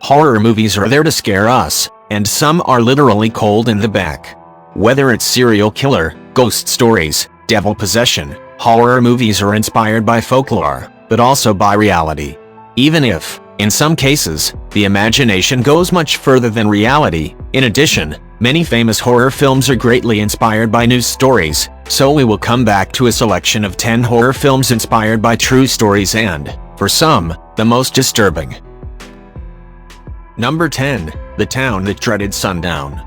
Horror movies are there to scare us, and some are literally cold in the back. Whether it's serial killer, ghost stories, devil possession, horror movies are inspired by folklore, but also by reality. Even if, in some cases, the imagination goes much further than reality. In addition, many famous horror films are greatly inspired by news stories, so we will come back to a selection of 10 horror films inspired by true stories and, for some, the most disturbing. Number 10. The Town That Dreaded Sundown.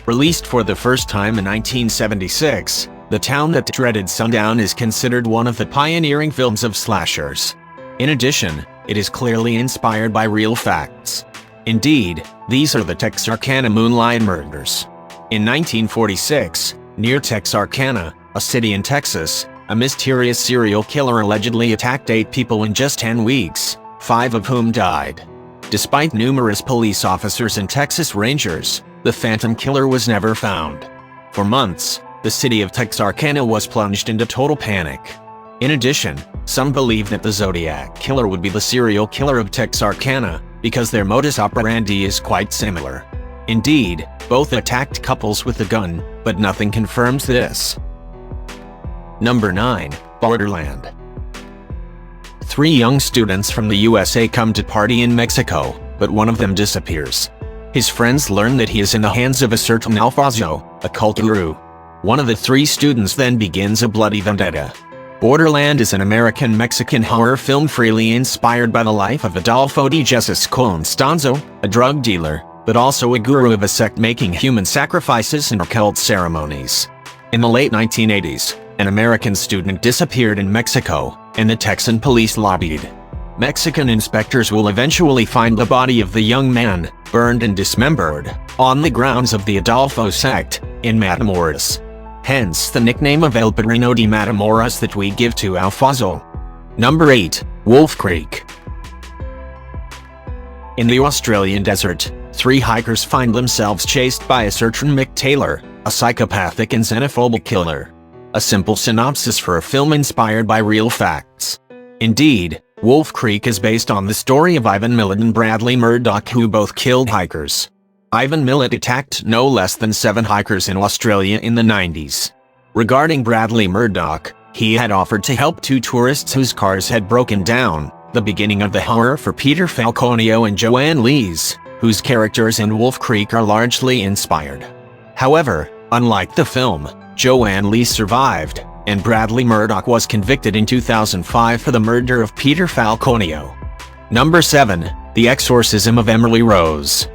Released for the first time in 1976, The Town That Dreaded Sundown is considered one of the pioneering films of slashers. In addition, it is clearly inspired by real facts. Indeed, these are the Texarkana Moonlight Murders. In 1946, near Texarkana, a city in Texas, a mysterious serial killer allegedly attacked 8 people in just 10 weeks, 5 of whom died. Despite numerous police officers and Texas Rangers, the phantom killer was never found. For months, the city of Texarkana was plunged into total panic. In addition, some believe that the Zodiac Killer would be the serial killer of Texarkana, because their modus operandi is quite similar. Indeed, both attacked couples with a gun, but nothing confirms this. Number 9. Borderland. 3 young students from the USA come to party in Mexico, but one of them disappears. His friends learn that he is in the hands of a certain Alfonso, a cult guru. One of the 3 students then begins a bloody vendetta. Borderland is an American-Mexican horror film freely inspired by the life of Adolfo de Jesus Constanzo, a drug dealer, but also a guru of a sect making human sacrifices and occult ceremonies. In the late 1980s, an American student disappeared in Mexico, and the Texan police lobbied. Mexican inspectors will eventually find the body of the young man, burned and dismembered, on the grounds of the Adolfo sect, in Matamoros. Hence the nickname of El Padrino de Matamoros that we give to Alfonso. Number 8. Wolf Creek. In the Australian desert, 3 hikers find themselves chased by a certain Mick Taylor, a psychopathic and xenophobic killer. A simple synopsis for a film inspired by real facts. Indeed, Wolf Creek is based on the story of Ivan Millet and Bradley Murdoch, who both killed hikers. Ivan Millet attacked no less than 7 hikers in Australia in the 90s. Regarding Bradley Murdoch, he had offered to help 2 tourists whose cars had broken down, the beginning of the horror for Peter Falconio and Joanne Lees, whose characters in Wolf Creek are largely inspired. However, unlike the film, Joanne Lees survived, and Bradley Murdoch was convicted in 2005 for the murder of Peter Falconio. Number 7. The Exorcism of Emily Rose.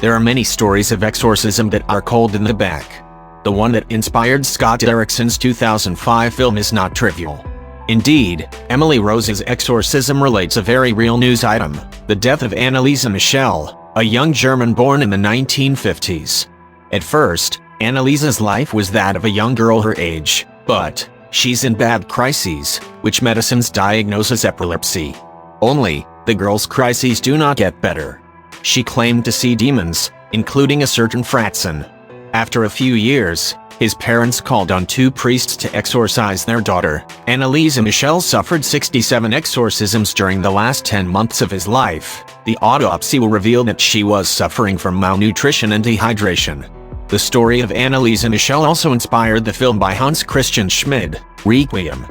There are many stories of exorcism that are cold in the back. The one that inspired Scott Derrickson's 2005 film is not trivial. Indeed, Emily Rose's exorcism relates a very real news item, the death of Anneliese Michel, a young German born in the 1950s. At first, Anneliese's life was that of a young girl her age, but she's in bad crises, which medicines diagnose as epilepsy. Only, the girl's crises do not get better. She claimed to see demons, including a certain Fratzen. After a few years, his parents called on 2 priests to exorcise their daughter. Anneliese Michel suffered 67 exorcisms during the last 10 months of his life. The autopsy will reveal that she was suffering from malnutrition and dehydration. The story of Anneliese Michel also inspired the film by Hans Christian Schmid, Requiem.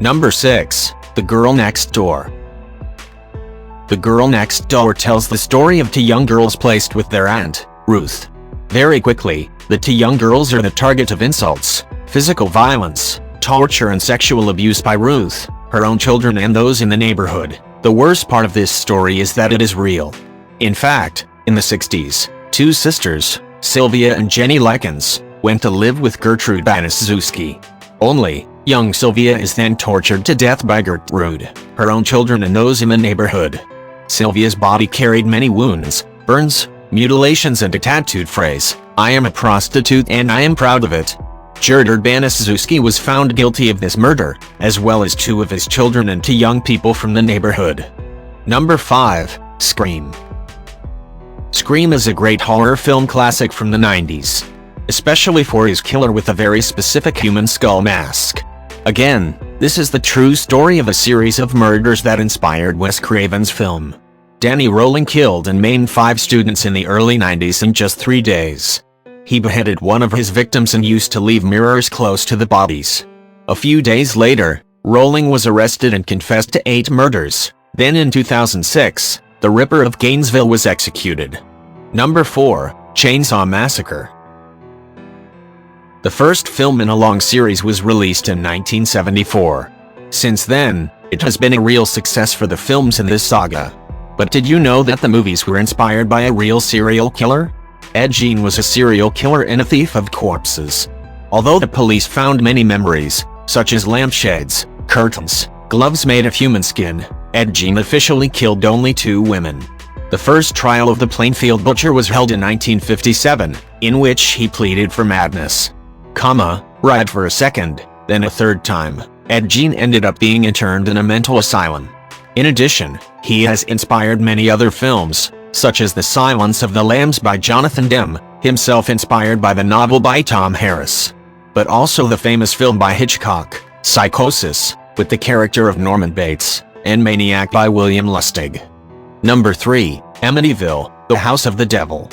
Number 6. The Girl Next Door. The Girl Next Door tells the story of 2 young girls placed with their aunt, Ruth. Very quickly, the 2 young girls are the target of insults, physical violence, torture and sexual abuse by Ruth, her own children and those in the neighborhood. The worst part of this story is that it is real. In fact, in the 60s, 2 sisters, Sylvia and Jenny Likens, went to live with Gertrude Banaszewski. Only, young Sylvia is then tortured to death by Gertrude, her own children and those in the neighborhood. Sylvia's body carried many wounds, burns, mutilations and a tattooed phrase, "I am a prostitute and I am proud of it." Gertrude Banaszewski was found guilty of this murder, as well as 2 of his children and 2 young people from the neighborhood. Number 5. Scream. Scream is a great horror film classic from the 90s, especially for his killer with a very specific human skull mask. Again, this is the true story of a series of murders that inspired Wes Craven's film. Danny Rowling killed and maimed 5 students in the early 90s in just 3 days. He beheaded one of his victims and used to leave mirrors close to the bodies. A few days later, Rowling was arrested and confessed to 8 murders. Then in 2006, the Ripper of Gainesville was executed. Number 4. Chainsaw Massacre. The first film in a long series was released in 1974. Since then, it has been a real success for the films in this saga. But did you know that the movies were inspired by a real serial killer? Ed Gein was a serial killer and a thief of corpses. Although the police found many memories, such as lampshades, curtains, gloves made of human skin, Ed Gein officially killed only 2 women. The first trial of the Plainfield Butcher was held in 1957, in which he pleaded for madness. Right for a second, then a third time, Ed Gein ended up being interned in a mental asylum. In addition, he has inspired many other films, such as The Silence of the Lambs by Jonathan Demme, himself inspired by the novel by Tom Harris. But also the famous film by Hitchcock, Psychosis, with the character of Norman Bates, and Maniac by William Lustig. Number 3. Emityville, the House of the Devil.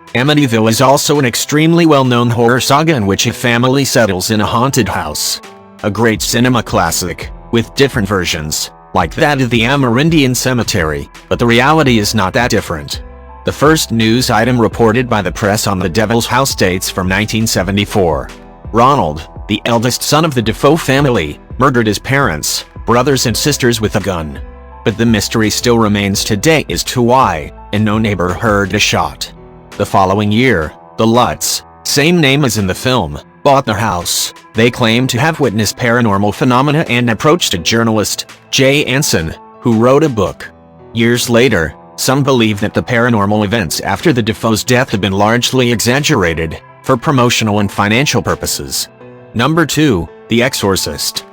Emityville is also an extremely well-known horror saga in which a family settles in a haunted house. A great cinema classic, with different versions, like that of the Amerindian Cemetery, but the reality is not that different. The first news item reported by the press on the Devil's House dates from 1974. Ronald, the eldest son of the Defoe family, murdered his parents, brothers and sisters with a gun. But the mystery still remains today as to why, and no neighbor heard a shot. The following year, the Lutz, same name as in the film, bought the house. They claimed to have witnessed paranormal phenomena and approached a journalist, Jay Anson, who wrote a book. Years later, some believe that the paranormal events after the Defoe's death have been largely exaggerated, for promotional and financial purposes. Number 2. The Exorcist.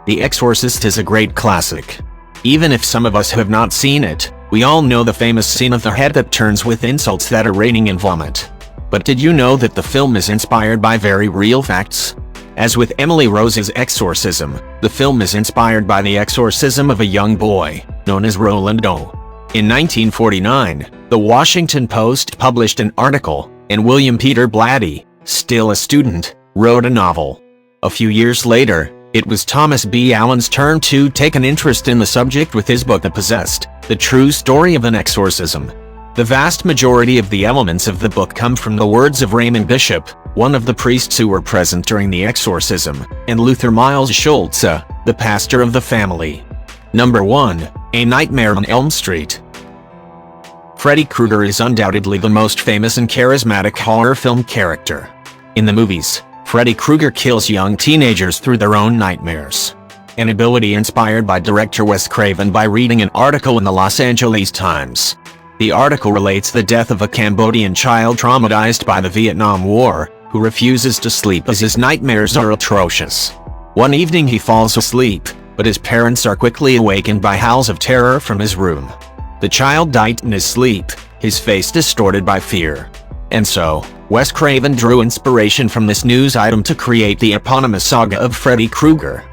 The Exorcist is a great classic. Even if some of us have not seen it, we all know the famous scene of the head that turns with insults that are raining in vomit. But did you know that the film is inspired by very real facts? As with Emily Rose's Exorcism, the film is inspired by the exorcism of a young boy, known as Roland Doe. In 1949, The Washington Post published an article, and William Peter Blatty, still a student, wrote a novel. A few years later, it was Thomas B. Allen's turn to take an interest in the subject with his book The Possessed, The True Story of an Exorcism. The vast majority of the elements of the book come from the words of Raymond Bishop, one of the priests who were present during the exorcism, and Luther Miles Schultze, the pastor of the family. Number 1. A Nightmare on Elm Street. Freddy Krueger is undoubtedly the most famous and charismatic horror film character. In the movies, Freddy Krueger kills young teenagers through their own nightmares. An ability inspired by director Wes Craven by reading an article in the Los Angeles Times. The article relates the death of a Cambodian child traumatized by the Vietnam War, who refuses to sleep as his nightmares are atrocious. One evening he falls asleep, but his parents are quickly awakened by howls of terror from his room. The child died in his sleep, his face distorted by fear. And so, Wes Craven drew inspiration from this news item to create the eponymous saga of Freddy Krueger.